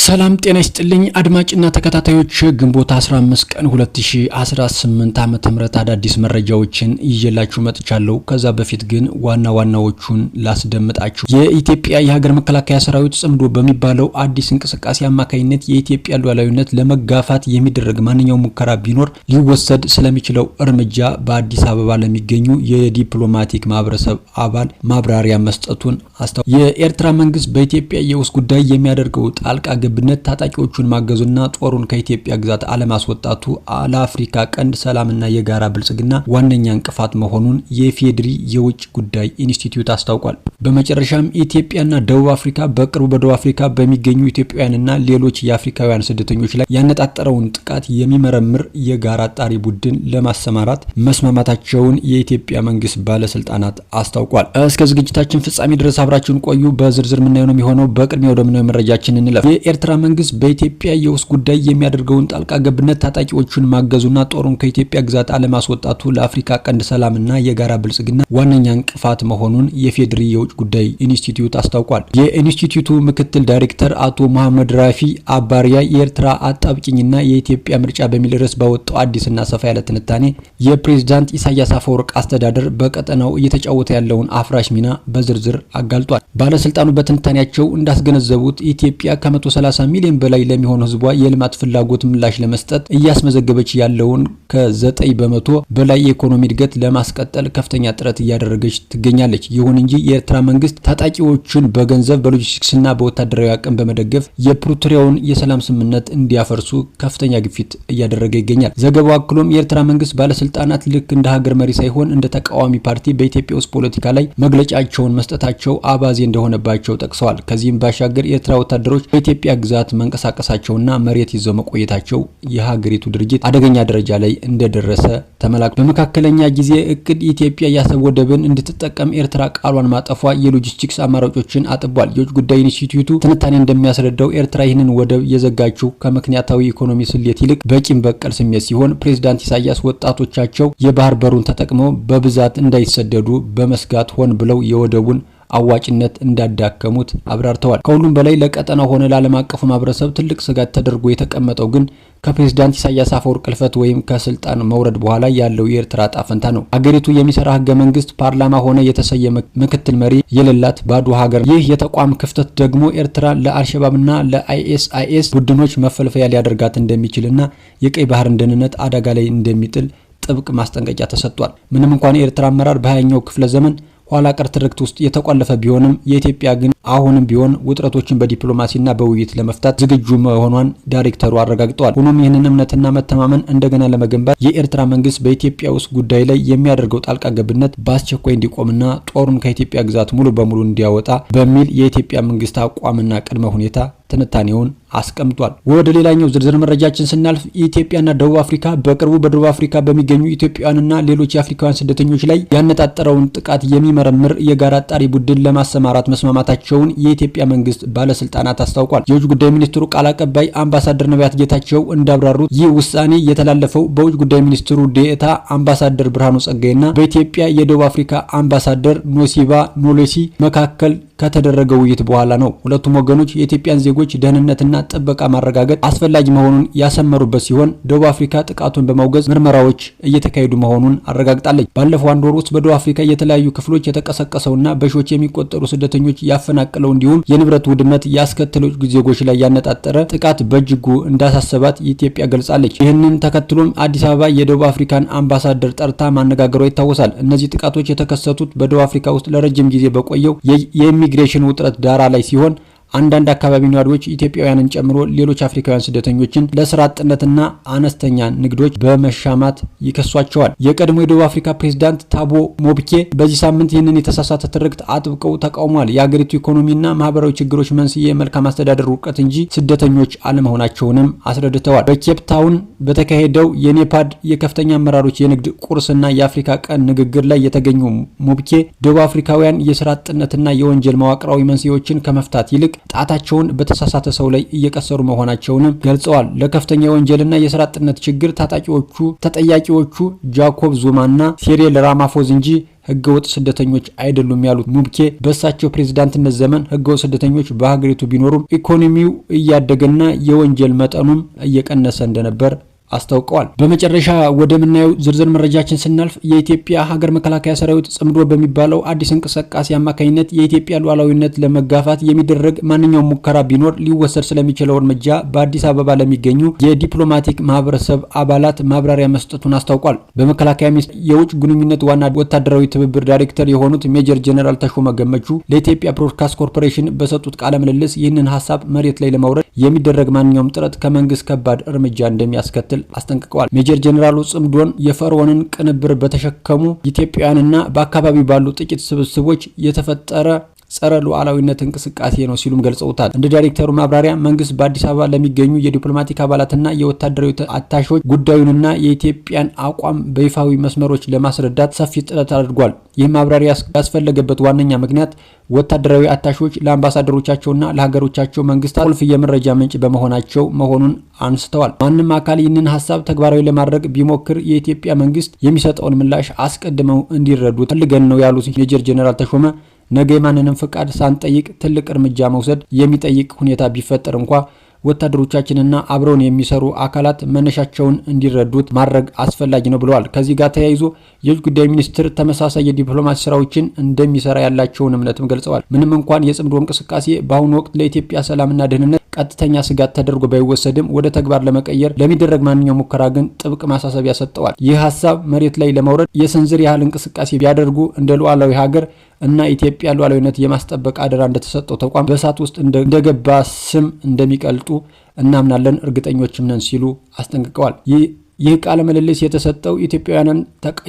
ሰላም ጤና ይስጥልኝ አድማጭና ተከታታዮች ግንቦት 15 ቀን 2018 ዓ.ም አዳዲስ መረጃዎችን ይዤላችሁ መጥቻለሁ። ከዛ በፊት ግን ዋናዎቹን ላስደምጣችሁ። የኢትዮጵያ የሀገር መከላከያ ሰራዊት ጽምዶ በሚባለው አዲስ እንቅስቃሴ አማካይነት የኢትዮጵያ ሉዓላዊነት ለመጋፋት የሚደረግ ማንኛውም ሙከራ ቢኖር ሊወሰድ ስለሚችለው እርምጃ በአዲስ አበባ ለሚገኙ የዲፕሎማቲክ ማህበረሰብ አባል ማብራሪያ መስጠቱን አስታውቋል። የኤርትራ መንግስት በኢትዮጵያ የውስጥ ጉዳይ የሚያደርገው ጣልቃ ገብነት ታጣቂዎቹን ማገዙና ጦሩን ከኢትዮጵያ ግዛት አለማስወጣቱ ለአፍሪካ ቀንድ ሰላምና የጋራ ብልጽግና ዋነኛ እንቅፋት መሆኑን የኢፌዴሪ የውጭ ጉዳይ ኢንስቲትዩት አስታውቋል። በመጨረሻም ኢትዮጵያና ደቡብ አፍሪካ በቅርቡ በደቡብ አፍሪካ በሚገኙ ኢትዮጵያውያንና ሌሎች የአፍሪካውያን ስደተኞች ላይ ያነጣጠረውን ጥቃት የሚመረምር የጋራ አጣሪ ቡድን ለማሰማራት መስማማታቸውን የኢትዮጵያ መንግስት ባለስልጣናት አስታውቋል። እስከ ዝግጅታችን ፍጻሜ ድረስ አብራችሁን ቆዩ። በዝርዝር ምናየው ነው የሚሆነው። በቅድሚያ ወደ ምናየው መረጃችን እንለፍ። የኤርትራ መንግስት በኢትዮጵያ የውስጥ ጉዳይ የሚያደርገውን ጣልቃ ገብነት ታጣቂዎቹን ማገዙና ጦሩን ከኢትዮጵያ ግዛት አለማስወጣቱ ለአፍሪካ ቀንድ ሰላምና የጋራ ብልጽግና ዋነኛ እንቅፋት መሆኑን የፌዴሪ የውጭ ጉዳይ ኢንስቲትዩት አስታውቋል። የኢንስቲትዩቱ ምክትል ዳይሬክተር አቶ መሐመድ ራፊ አባሪያ የኤርትራ አጣብቂኝና የኢትዮጵያ ምርጫ በሚል ርዕስ ባወጣው አዲስና ሰፋ ያለ ትንታኔ የፕሬዝዳንት ኢሳያስ አፈወርቅ አስተዳደር በቀጠናው እየተጫወተ ያለውን አፍራሽ ሚና በዝርዝር አጋልጧል። ባለስልጣኑ በትንታኔያቸው እንዳስገነዘቡት ኢትዮጵያ ከ130 ሚሊዮን በላይ ለሚሆን ህዝቧ የልማት ፍላጎት ምላሽ ለመስጠት እያስመዘገበች ያለውን ከ9 በመቶ በላይ የኢኮኖሚ እድገት ለማስቀጠል ከፍተኛ ጥረት እያደረገች ትገኛለች። ይሁን እንጂ የኤርትራ መንግስት ታጣቂዎቹን በገንዘብ በሎጂስቲክስና በወታደራዊ አቅም በመደገፍ የፕሪቶሪያውን የሰላም ስምምነት እንዲያፈርሱ ከፍተኛ ግፊት እያደረገ ይገኛል። ዘገባው አክሎም የኤርትራ መንግስት ባለስልጣናት ልክ እንደ ሀገር መሪ ሳይሆን እንደ ተቃዋሚ ፓርቲ በኢትዮጵያ ውስጥ ፖለቲካ ላይ መግለጫቸውን መስጠታቸው አባዜ እንደሆነባቸው ጠቅሰዋል። ከዚህም ባሻገር የኤርትራ ወታደሮች በኢትዮጵያ ግዛት መንቀሳቀሳቸውና መሬት ይዘው መቆየታቸው የሀገሪቱ ድርጅት አደገኛ ደረጃ ላይ እንደደረሰ ተመላክቷል። በመካከለኛ ጊዜ እቅድ ኢትዮጵያ የአሰብ ወደብን እንድትጠቀም ኤርትራ ቃሏን ማጠፏ የሎጂስቲክስ አማራጮችን አጥቧል። የውጭ ጉዳይ ኢንስቲትዩቱ ትንታኔ እንደሚያስረዳው ኤርትራ ይህንን ወደብ የዘጋችው ከምክንያታዊ ኢኮኖሚ ስሌት ይልቅ በቂም በቀል ስሜት ሲሆን ፕሬዝዳንት ኢሳያስ ወጣቶቻቸው የባህር በሩን ተጠቅመው በብዛት እንዳይሰደዱ በመስጋት ሆን ብለው የወደቡን አዋጭነት እንዳዳከሙት አብራርተዋል። ከሁሉም በላይ ለቀጠናው ሆነ ለዓለም አቀፉ ማህበረሰብ ትልቅ ስጋት ተደርጎ የተቀመጠው ግን ከፕሬዝዳንት ኢሳያስ አፈወርቅ ቅልፈት ወይም ከስልጣን መውረድ በኋላ ያለው የኤርትራ ዕጣ ፈንታ ነው። አገሪቱ የሚሰራ ህገ መንግስት፣ ፓርላማ ሆነ የተሰየመ ምክትል መሪ የሌላት ባዶ ሀገር። ይህ የተቋም ክፍተት ደግሞ ኤርትራ ለአልሸባብና ለአይኤስአይኤስ ቡድኖች መፈልፈያ ሊያደርጋት እንደሚችልና የቀይ ባህርን ደህንነት አደጋ ላይ እንደሚጥል ጥብቅ ማስጠንቀቂያ ተሰጥቷል። ምንም እንኳን የኤርትራ አመራር በ20ኛው ክፍለ ዘመን ኋላ ቀር ትርክት ውስጥ የተቆለፈ ቢሆንም የኢትዮጵያ ግን አሁንም ቢሆን ውጥረቶችን በዲፕሎማሲና በውይይት ለመፍታት ዝግጁ መሆኗን ዳይሬክተሩ አረጋግጠዋል። ሆኖም ይህንን እምነትና መተማመን እንደገና ለመገንባት የኤርትራ መንግስት በኢትዮጵያ ውስጥ ጉዳይ ላይ የሚያደርገው ጣልቃ ገብነት በአስቸኳይ እንዲቆምና ጦሩን ከኢትዮጵያ ግዛት ሙሉ በሙሉ እንዲያወጣ በሚል የኢትዮጵያ መንግስት አቋምና ቅድመ ሁኔታ ትንታኔውን አስቀምጧል። ወደ ሌላኛው ዝርዝር መረጃችን ስናልፍ ኢትዮጵያና ደቡብ አፍሪካ በቅርቡ በደቡብ አፍሪካ በሚገኙ ኢትዮጵያውያንና ሌሎች የአፍሪካውያን ስደተኞች ላይ ያነጣጠረውን ጥቃት የሚመረምር የጋራ አጣሪ ቡድን ለማሰማራት መስማማታቸውን የኢትዮጵያ መንግስት ባለስልጣናት አስታውቋል። የውጭ ጉዳይ ሚኒስትሩ ቃል አቀባይ አምባሳደር ነቢያት ጌታቸው እንዳብራሩት ይህ ውሳኔ የተላለፈው በውጭ ጉዳይ ሚኒስትሩ ዴኤታ አምባሳደር ብርሃኑ ጸጋይና በኢትዮጵያ የደቡብ አፍሪካ አምባሳደር ኖሲባ ኖሎሲ መካከል ከተደረገ ውይይት በኋላ ነው። ሁለቱም ወገኖች የኢትዮጵያን ዜጎች ደህንነትና ጥበቃ ማረጋገጥ አስፈላጊ መሆኑን ያሰመሩበት ሲሆን ደቡብ አፍሪካ ጥቃቱን በማውገዝ ምርመራዎች እየተካሄዱ መሆኑን አረጋግጣለች። ባለፈው አንድ ወር ውስጥ በደቡብ አፍሪካ የተለያዩ ክፍሎች የተቀሰቀሰውና በሺዎች የሚቆጠሩ ስደተኞች ያፈናቀለው እንዲሁም የንብረት ውድመት ያስከተለው ዜጎች ላይ ያነጣጠረ ጥቃት በእጅጉ እንዳሳሰባት ኢትዮጵያ ገልጻለች። ይህንን ተከትሎም አዲስ አበባ የደቡብ አፍሪካን አምባሳደር ጠርታ ማነጋገሯ ይታወሳል። እነዚህ ጥቃቶች የተከሰቱት በደቡብ አፍሪካ ውስጥ ለረጅም ጊዜ በቆየው የኢሚግሬሽን ውጥረት ዳራ ላይ ሲሆን አንዳንድ አካባቢ ነዋሪዎች ኢትዮጵያውያንን ጨምሮ ሌሎች አፍሪካውያን ስደተኞችን ለስራ አጥነትና አነስተኛ ንግዶች በመሻማት ይከሷቸዋል። የቀድሞ የደቡብ አፍሪካ ፕሬዝዳንት ታቦ ሞብኬ በዚህ ሳምንት ይህንን የተሳሳተ ትርክት አጥብቀው ተቃውሟል። የአገሪቱ ኢኮኖሚና ማህበራዊ ችግሮች መንስኤ የመልካም አስተዳደር ውድቀት እንጂ ስደተኞች አለመሆናቸውንም አስረድተዋል። በኬፕ ታውን በተካሄደው የኔፓድ የከፍተኛ አመራሮች የንግድ ቁርስና የአፍሪካ ቀን ንግግር ላይ የተገኙ ሞብኬ ደቡብ አፍሪካውያን የስራ አጥነትና የወንጀል መዋቅራዊ መንስኤዎችን ከመፍታት ይልቅ ጣታቸውን በተሳሳተ ሰው ላይ እየቀሰሩ መሆናቸውንም ገልጸዋል። ለከፍተኛ የወንጀልና የስራ አጥነት ችግር ተጠያቂዎቹ ጃኮብ ዙማና ሲሪል ራማፎዛ እንጂ ህገወጥ ስደተኞች አይደሉም ያሉት ሙብኬ በእሳቸው ፕሬዝዳንትነት ዘመን ህገወጥ ስደተኞች በሀገሪቱ ቢኖሩም ኢኮኖሚው እያደገና የወንጀል መጠኑም እየቀነሰ እንደነበር አስታውቀዋል። በመጨረሻ ወደምናየው ዝርዝር መረጃችን ስናልፍ የኢትዮጵያ ሀገር መከላከያ ሰራዊት ጽምዶ በሚባለው አዲስ እንቅስቃሴ አማካኝነት የኢትዮጵያ ሉዓላዊነት ለመጋፋት የሚደረግ ማንኛውም ሙከራ ቢኖር ሊወሰድ ስለሚችለው እርምጃ በአዲስ አበባ ለሚገኙ የዲፕሎማቲክ ማህበረሰብ አባላት ማብራሪያ መስጠቱን አስታውቋል። በመከላከያ ሚኒስቴር የውጭ ግንኙነት ዋና ወታደራዊ ትብብር ዳይሬክተር የሆኑት ሜጀር ጀነራል ተሾመ ገመቹ ለኢትዮጵያ ብሮድካስት ኮርፖሬሽን በሰጡት ቃለ ምልልስ ይህንን ሀሳብ መሬት ላይ ለማውረድ የሚደረግ ማንኛውም ጥረት ከመንግስት ከባድ እርምጃ እንደሚያስከትል አስጠንቅቀዋል። ሜጀር ጀነራሉ ጽምዶን የፈርዖንን ቅንብር በተሸከሙ ኢትዮጵያውያንና በአካባቢው ባሉ ጥቂት ስብስቦች የተፈጠረ ጸረ ሉዓላዊነት እንቅስቃሴ ነው ሲሉም ገልጸውታል። እንደ ዳይሬክተሩ ማብራሪያ መንግስት በአዲስ አበባ ለሚገኙ የዲፕሎማቲክ አባላትና የወታደራዊ አታሾች ጉዳዩንና የኢትዮጵያን አቋም በይፋዊ መስመሮች ለማስረዳት ሰፊ ጥረት አድርጓል። ይህ ማብራሪያ ያስፈለገበት ዋነኛ ምክንያት ወታደራዊ አታሾች ለአምባሳደሮቻቸውና ለሀገሮቻቸው መንግስታት ቁልፍ የመረጃ ምንጭ በመሆናቸው መሆኑን አንስተዋል። ማንም አካል ይህንን ሀሳብ ተግባራዊ ለማድረግ ቢሞክር የኢትዮጵያ መንግስት የሚሰጠውን ምላሽ አስቀድመው እንዲረዱ ፈልገን ነው ያሉት ሜጀር ጀነራል ተሾመ ነገ የማንንም ፍቃድ ሳንጠይቅ ትልቅ እርምጃ መውሰድ የሚጠይቅ ሁኔታ ቢፈጠር እንኳ ወታደሮቻችንና አብረውን የሚሰሩ አካላት መነሻቸውን እንዲረዱት ማድረግ አስፈላጊ ነው ብለዋል። ከዚህ ጋር ተያይዞ የውጭ ጉዳይ ሚኒስትር ተመሳሳይ የዲፕሎማሲ ስራዎችን እንደሚሰራ ያላቸውን እምነትም ገልጸዋል። ምንም እንኳን የጽምዶ እንቅስቃሴ በአሁኑ ወቅት ለኢትዮጵያ ሰላምና ደህንነት ቀጥተኛ ስጋት ተደርጎ ባይወሰድም ወደ ተግባር ለመቀየር ለሚደረግ ማንኛውም ሙከራ ግን ጥብቅ ማሳሰቢያ ሰጥተዋል። ይህ ሀሳብ መሬት ላይ ለማውረድ የስንዝር ያህል እንቅስቃሴ ቢያደርጉ እንደ ሉዓላዊ ሀገር እና ኢትዮጵያ ሉዓላዊነት የማስጠበቅ አደራ እንደተሰጠው ተቋም በእሳት ውስጥ እንደገባ ስም እንደሚቀልጡ እናምናለን፣ እርግጠኞችም ነን ሲሉ አስጠንቅቀዋል። ይህ ቃለ ምልልስ የተሰጠው ኢትዮጵያውያን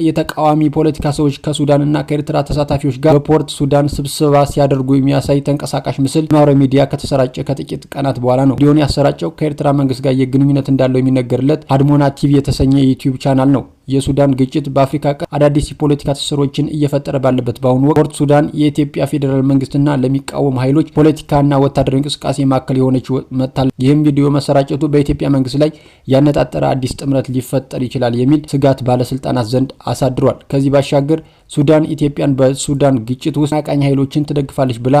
የተቃዋሚ ፖለቲካ ሰዎች ከሱዳንና ከኤርትራ ተሳታፊዎች ጋር በፖርት ሱዳን ስብሰባ ሲያደርጉ የሚያሳይ ተንቀሳቃሽ ምስል ማህበራዊ ሚዲያ ከተሰራጨ ከጥቂት ቀናት በኋላ ነው። ቪዲዮውን ያሰራጨው ከኤርትራ መንግስት ጋር የግንኙነት እንዳለው የሚነገርለት አድሞና ቲቪ የተሰኘ የዩቲዩብ ቻናል ነው። የሱዳን ግጭት በአፍሪካ ቀንድ አዳዲስ የፖለቲካ ትስስሮችን እየፈጠረ ባለበት በአሁኑ ወቅት ፖርት ሱዳን የኢትዮጵያ ፌዴራል መንግስትና ለሚቃወሙ ኃይሎች ፖለቲካና ወታደራዊ እንቅስቃሴ ማዕከል የሆነች መጥታል። ይህም ቪዲዮ መሰራጨቱ በኢትዮጵያ መንግስት ላይ ያነጣጠረ አዲስ ጥምረት ሊፈጠር ይችላል የሚል ስጋት ባለስልጣናት ዘንድ አሳድሯል። ከዚህ ባሻገር ሱዳን ኢትዮጵያን በሱዳን ግጭት ውስጥ ተቀናቃኝ ኃይሎችን ትደግፋለች ብላ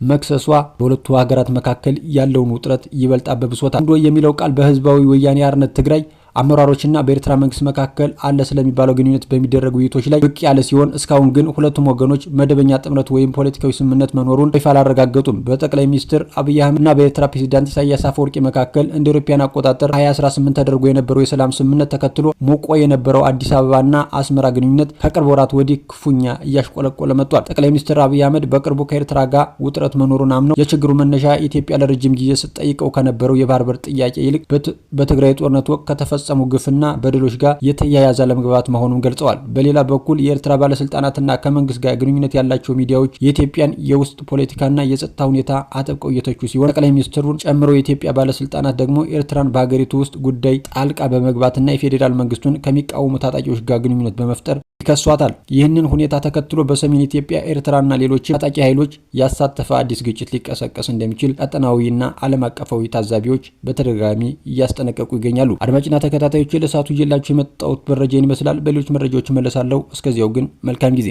መክሰሷ በሁለቱ ሀገራት መካከል ያለውን ውጥረት ይበልጥ አበብሶታል። አንዱ የሚለው ቃል በህዝባዊ ወያኔ ሓርነት ትግራይ አመራሮችና በኤርትራ መንግስት መካከል አለ ስለሚባለው ግንኙነት በሚደረጉ ውይይቶች ላይ ብቅ ያለ ሲሆን እስካሁን ግን ሁለቱም ወገኖች መደበኛ ጥምረት ወይም ፖለቲካዊ ስምምነት መኖሩን ይፋ አላረጋገጡም። በጠቅላይ ሚኒስትር አብይ አህመድ እና በኤርትራ ፕሬዝዳንት ኢሳያስ አፈወርቂ መካከል እንደ አውሮፓውያን አቆጣጠር 2018 ተደርጎ የነበረው የሰላም ስምምነት ተከትሎ ሞቆ የነበረው አዲስ አበባና አስመራ ግንኙነት ከቅርብ ወራት ወዲህ ክፉኛ እያሽቆለቆለ መጥቷል። ጠቅላይ ሚኒስትር አብይ አህመድ በቅርቡ ከኤርትራ ጋር ውጥረት መኖሩን አምነው የችግሩ መነሻ ኢትዮጵያ ለረጅም ጊዜ ስትጠይቀው ከነበረው የባህር በር ጥያቄ ይልቅ በትግራይ ጦርነት ወቅት ከተፈጸሙ ግፍና በደሎች ጋር የተያያዘ አለመግባባት መሆኑን ገልጸዋል። በሌላ በኩል የኤርትራ ባለስልጣናትና ከመንግስት ጋር ግንኙነት ያላቸው ሚዲያዎች የኢትዮጵያን የውስጥ ፖለቲካና የጸጥታ ሁኔታ አጥብቀው እየተቹ ሲሆን ጠቅላይ ሚኒስትሩን ጨምሮ የኢትዮጵያ ባለስልጣናት ደግሞ ኤርትራን በሀገሪቱ ውስጥ ጉዳይ ጣልቃ በመግባትና የፌዴራል መንግስቱን ከሚቃወሙ ታጣቂዎች ጋር ግንኙነት በመፍጠር ይከሷታል። ይህንን ሁኔታ ተከትሎ በሰሜን ኢትዮጵያ ኤርትራና ሌሎች ታጣቂ ኃይሎች ያሳተፈ አዲስ ግጭት ሊቀሰቀስ እንደሚችል ቀጠናዊና ዓለም አቀፋዊ ታዛቢዎች በተደጋጋሚ እያስጠነቀቁ ይገኛሉ። አድማጭና ተከታታዮች ለሰዓቱ ይዤላችሁ የመጣሁት መረጃ ይመስላል። በሌሎች መረጃዎች እመለሳለሁ። እስከዚያው ግን መልካም ጊዜ